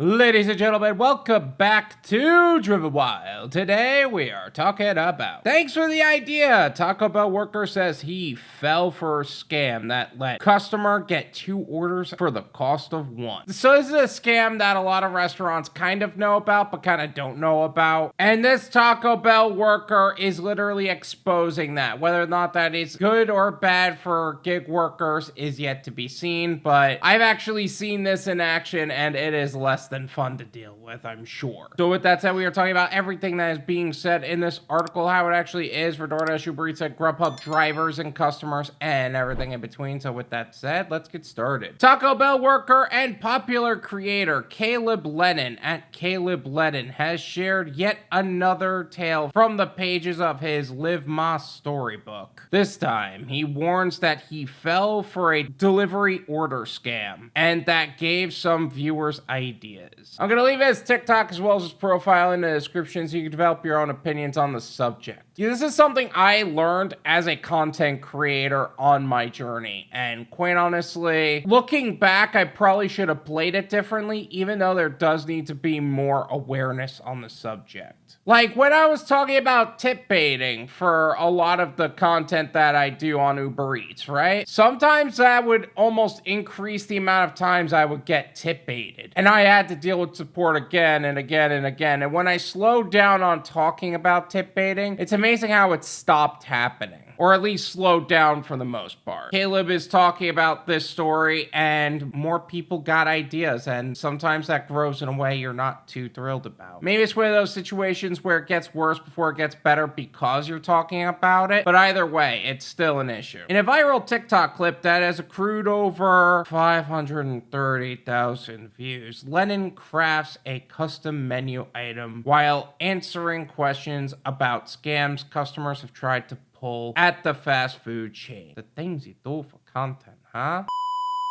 Ladies and gentlemen, welcome back to Driven Wyld. Today we are talking about thanks for the idea. Taco Bell worker says he fell for a scam that let customer get 2 orders for the cost of 1. So this is a scam that a lot of restaurants kind of know about but kind of don't know about. And this Taco Bell worker is literally exposing that. Whether or not that is good or bad for gig workers is yet to be seen, but I've actually seen this in action and it is less than fun to deal with, I'm sure. So with that said, we are talking about everything that is being said in this article, how it actually is for Doordash, UberEats, and Grubhub drivers and customers, and everything in between. So with that said, let's get started. Taco Bell worker and popular creator Caleb Lennon at Caleb Lennon has shared yet another tale from the pages of his Live Mas storybook. This time, he warns that he fell for a delivery order scam, and that gave some viewers ideas. I'm going to leave his TikTok as well as his profile in the description so you can develop your own opinions on the subject. This is something I learned as a content creator on my journey, and quite honestly, looking back, I probably should have played it differently, even though there does need to be more awareness on the subject. Like when I was talking about tip baiting for a lot of the content that I do on Uber Eats, right? Sometimes that would almost increase the amount of times I would get tip baited. And I had to deal with support again and again and again. And when I slowed down on talking about tip baiting, it's amazing how it stopped happening. Or at least slowed down for the most part. Caleb is talking about this story and more people got ideas, and sometimes that grows in a way you're not too thrilled about. Maybe it's one of those situations where it gets worse before it gets better because you're talking about it, but either way, it's still an issue. In a viral TikTok clip that has accrued over 530,000 views, Lennon crafts a custom menu item while answering questions about scams customers have tried to pull at the fast food chain. The things you do for content, huh?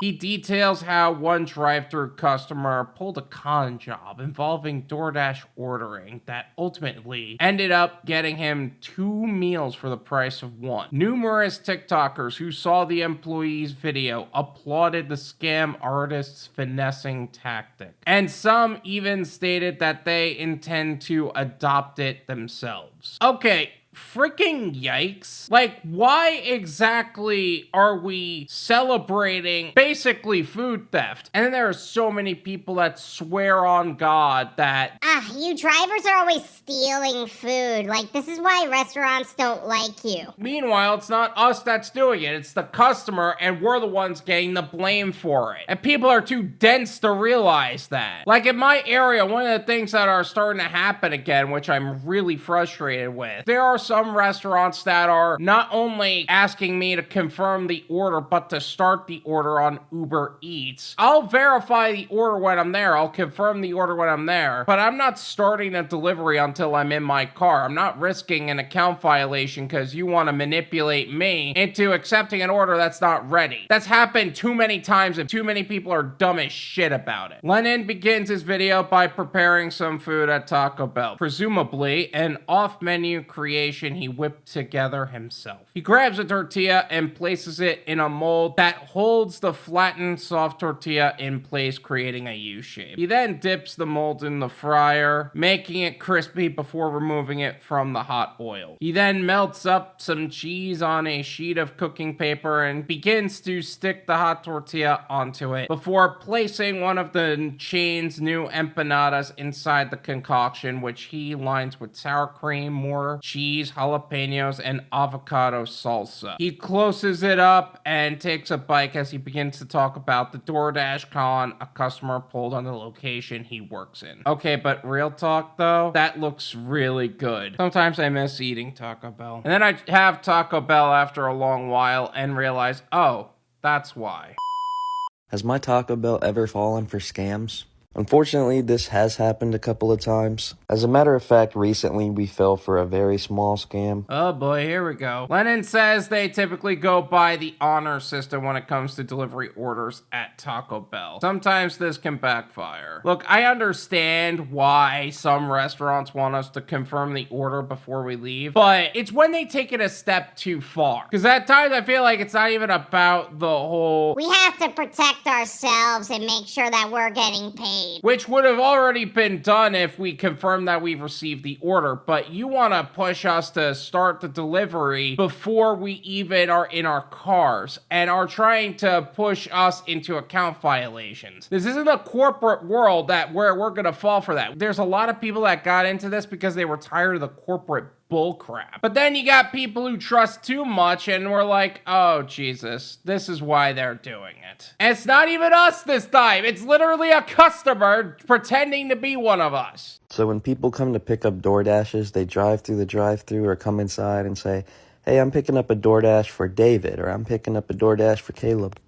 He details how one drive-thru customer pulled a con job involving DoorDash ordering that ultimately ended up getting him 2 meals for the price of 1. Numerous TikTokers who saw the employee's video applauded the scam artist's finessing tactic, and some even stated that they intend to adopt it themselves. Okay. Freaking yikes. Like, why exactly are we celebrating basically food theft? And then there are so many people that swear on God that you drivers are always stealing food. Like, this is why restaurants don't like you. Meanwhile, it's not us that's doing it. It's the customer, and we're the ones getting the blame for it. And people are too dense to realize that. Like, in my area, one of the things that are starting to happen again, which I'm really frustrated with, there are some restaurants that are not only asking me to confirm the order, but to start the order on Uber Eats. I'll verify the order when I'm there. I'll confirm the order when I'm there, but I'm not starting a delivery until I'm in my car. I'm not risking an account violation because you want to manipulate me into accepting an order that's not ready. That's happened too many times and too many people are dumb as shit about it. Lennon begins his video by preparing some food at Taco Bell, presumably an off-menu creation he whipped together himself. He grabs a tortilla and places it in a mold that holds the flattened soft tortilla in place, creating a U shape. He then dips the mold in the fryer, making it crispy before removing it from the hot oil. He then melts up some cheese on a sheet of cooking paper and begins to stick the hot tortilla onto it before placing one of the chain's new empanadas inside the concoction, which he lines with sour cream, more cheese, jalapenos, and avocado salsa. He closes it up and takes a bite as he begins to talk about the DoorDash con a customer pulled on the location he works in. Okay, but real talk though, that looks really good. Sometimes I miss eating Taco Bell. And then I have Taco Bell after a long while and realize, oh, that's why. Has my Taco Bell ever fallen for scams? Unfortunately, this has happened a couple of times. As a matter of fact, recently we fell for a very small scam. Oh boy, here we go. Lennon says they typically go by the honor system when it comes to delivery orders at Taco Bell. Sometimes this can backfire. Look, I understand why some restaurants want us to confirm the order before we leave, but it's when they take it a step too far. Because at times I feel like it's not even about the whole... We have to protect ourselves and make sure that we're getting paid. paid. Which would have already been done if we confirmed that we've received the order, but you want to push us to start the delivery before we even are in our cars and are trying to push us into account violations. This isn't a corporate world where we're going to fall for that. There's a lot of people that got into this because they were tired of the corporate bullcrap. But then you got people who trust too much and we're like, oh Jesus, this is why they're doing it. And it's not even us this time. It's literally a customer pretending to be one of us. So when people come to pick up DoorDashes, they drive through the drive-thru or come inside and say, hey, I'm picking up a DoorDash for David, or I'm picking up a DoorDash for Caleb.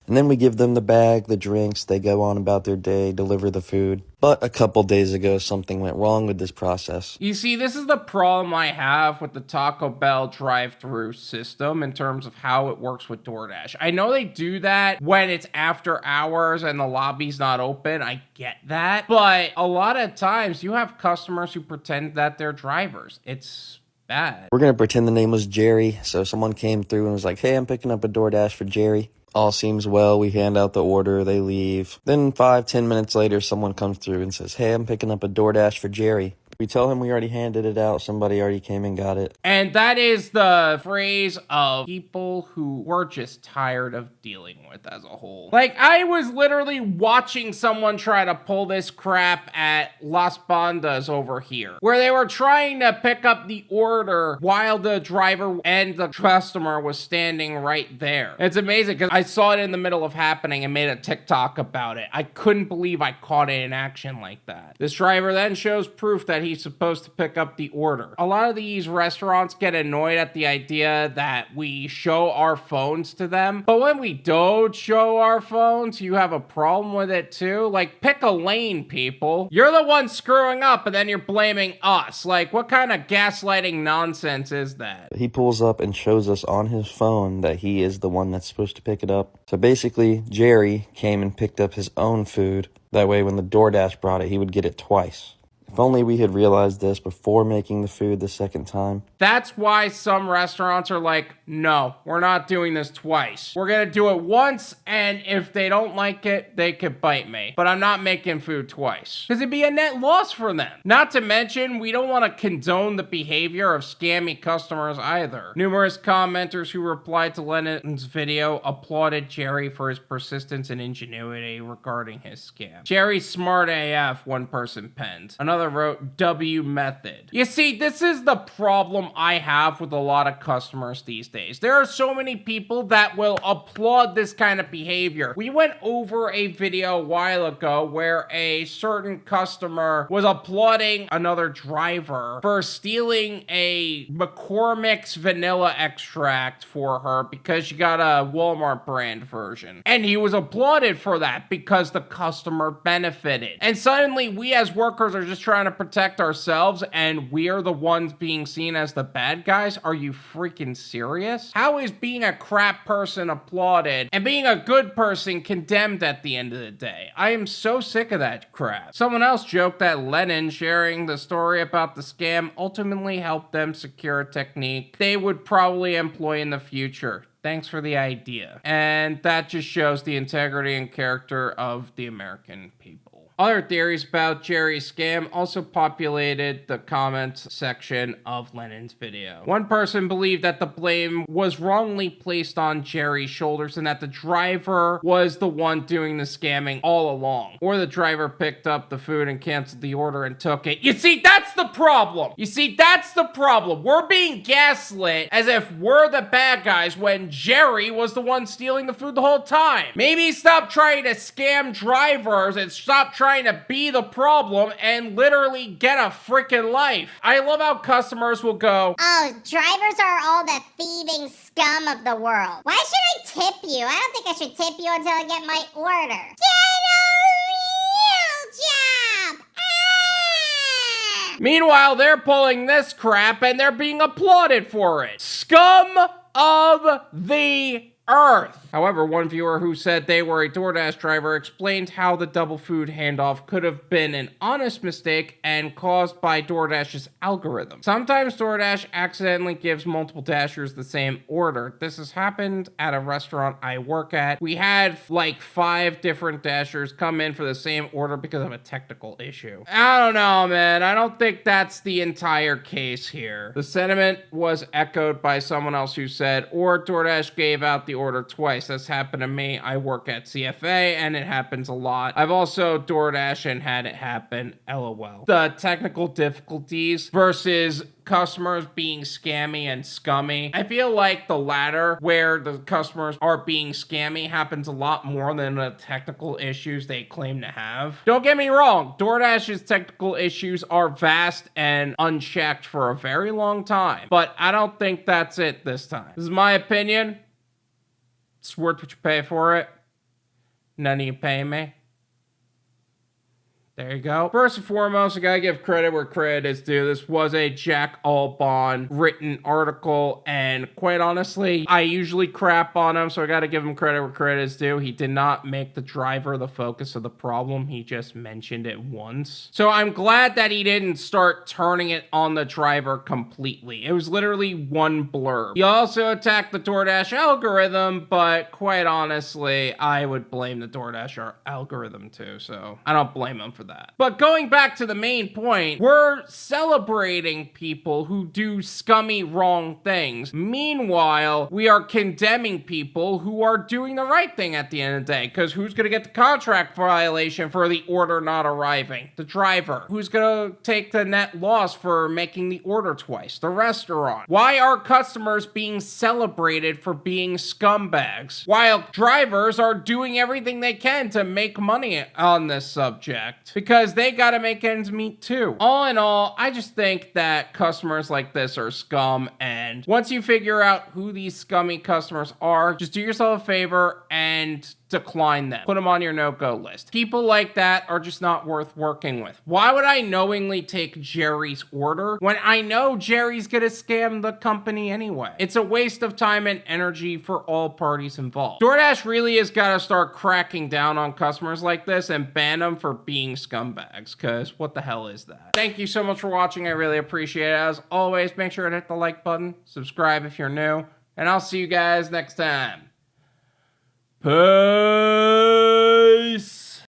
And then we give them the bag, the drinks, they go on about their day, deliver the food. But a couple days ago, something went wrong with this process. You see, this is the problem I have with the Taco Bell drive-thru system in terms of how it works with DoorDash. I know they do that when it's after hours and the lobby's not open. I get that. But a lot of times you have customers who pretend that they're drivers. It's bad. We're going to pretend the name was Jerry. So someone came through and was like, hey, I'm picking up a DoorDash for Jerry. All seems well. We hand out the order. They leave. Then 5-10 minutes later, someone comes through and says, hey, I'm picking up a DoorDash for Jerry. We tell him we already handed it out. Somebody already came and got it. And that is the phrase of people who we're just tired of dealing with as a whole. Like, I was literally watching someone try to pull this crap at Las Bandas over here, where they were trying to pick up the order while the driver and the customer was standing right there. It's amazing because I saw it in the middle of happening and made a TikTok about it. I couldn't believe I caught it in action like that. This driver then shows proof that he's supposed to pick up the order. A lot of these restaurants get annoyed at the idea that we show our phones to them, but when we don't show our phones, you have a problem with it too. Like, pick a lane, people. You're the one screwing up and then you're blaming us. Like, what kind of gaslighting nonsense is that? He pulls up and shows us on his phone that he is the one that's supposed to pick it up. So basically, Jerry came and picked up his own food. That way, when the DoorDash brought it, he would get it twice. If only we had realized this before making the food the second time. That's why some restaurants are like, no, we're not doing this twice. We're gonna do it once, and if they don't like it, they could bite me. But I'm not making food twice. Because it'd be a net loss for them. Not to mention, we don't want to condone the behavior of scammy customers either. Numerous commenters who replied to Lennon's video applauded Jerry for his persistence and ingenuity regarding his scam. Jerry's smart AF, one person penned. Another wrote, W method. You see, this is the problem I have with a lot of customers these days. There are so many people that will applaud this kind of behavior. We went over a video a while ago where a certain customer was applauding another driver for stealing a McCormick's vanilla extract for her because she got a Walmart brand version. And he was applauded for that because the customer benefited. And suddenly we as workers are just trying to protect ourselves and we're the ones being seen as the bad guys? Are you freaking serious? How is being a crap person applauded and being a good person condemned at the end of the day? I am so sick of that crap. Someone else joked that Lennon sharing the story about the scam ultimately helped them secure a technique they would probably employ in the future. Thanks for the idea. And that just shows the integrity and character of the American people. Other theories about Jerry's scam also populated the comments section of Lennon's video. One person believed that the blame was wrongly placed on Jerry's shoulders and that the driver was the one doing the scamming all along. Or the driver picked up the food and canceled the order and took it. You see, that's the problem. We're being gaslit as if we're the bad guys when Jerry was the one stealing the food the whole time. Maybe stop trying to scam drivers and stop trying to be the problem and literally get a freaking life. I love how customers will go, oh, drivers are all the thieving scum of the world. Why should I tip you? I don't think I should tip you until I get my order. Get a real job! Ah! Meanwhile, they're pulling this crap and they're being applauded for it. Scum of the earth. However, one viewer who said they were a DoorDash driver explained how the double food handoff could have been an honest mistake and caused by DoorDash's algorithm. Sometimes DoorDash accidentally gives multiple Dashers the same order. This has happened at a restaurant I work at. We had like 5 different Dashers come in for the same order because of a technical issue. I don't know, man. I don't think that's the entire case here. The sentiment was echoed by someone else who said, or DoorDash gave out the order twice. That's happened to me. I work at CFA and it happens a lot. I've also DoorDash and had it happen, LOL. The technical difficulties versus customers being scammy and scummy. I feel like the latter, where the customers are being scammy, happens a lot more than the technical issues they claim to have. Don't get me wrong, DoorDash's technical issues are vast and unchecked for a very long time, but I don't think that's it this time. This is my opinion. It's worth what you pay for it. None of you pay me. There you go. First and foremost, I gotta give credit where credit is due. This was a Jack Albon written article, and quite honestly, I usually crap on him, so I gotta give him credit where credit is due. He did not make the driver the focus of the problem. He just mentioned it once. So I'm glad that he didn't start turning it on the driver completely. It was literally one blurb. He also attacked the DoorDash algorithm, but quite honestly, I would blame the DoorDash algorithm too, so I don't blame him for that. But going back to the main point, we're celebrating people who do scummy wrong things. Meanwhile, we are condemning people who are doing the right thing at the end of the day, because who's going to get the contract violation for the order not arriving? The driver. Who's going to take the net loss for making the order twice? The restaurant. Why are customers being celebrated for being scumbags, while drivers are doing everything they can to make money on this subject? Because they gotta make ends meet too. All in all, I just think that customers like this are scum, and once you figure out who these scummy customers are, just do yourself a favor and decline them. Put them on your no-go list. People like that are just not worth working with. Why would I knowingly take Jerry's order when I know Jerry's gonna scam the company anyway? It's a waste of time and energy for all parties involved. DoorDash really has got to start cracking down on customers like this and ban them for being scumbags, because what the hell is that? Thank you so much for watching. I really appreciate it. As always, make sure to hit the like button, subscribe if you're new, and I'll see you guys next time. Peace.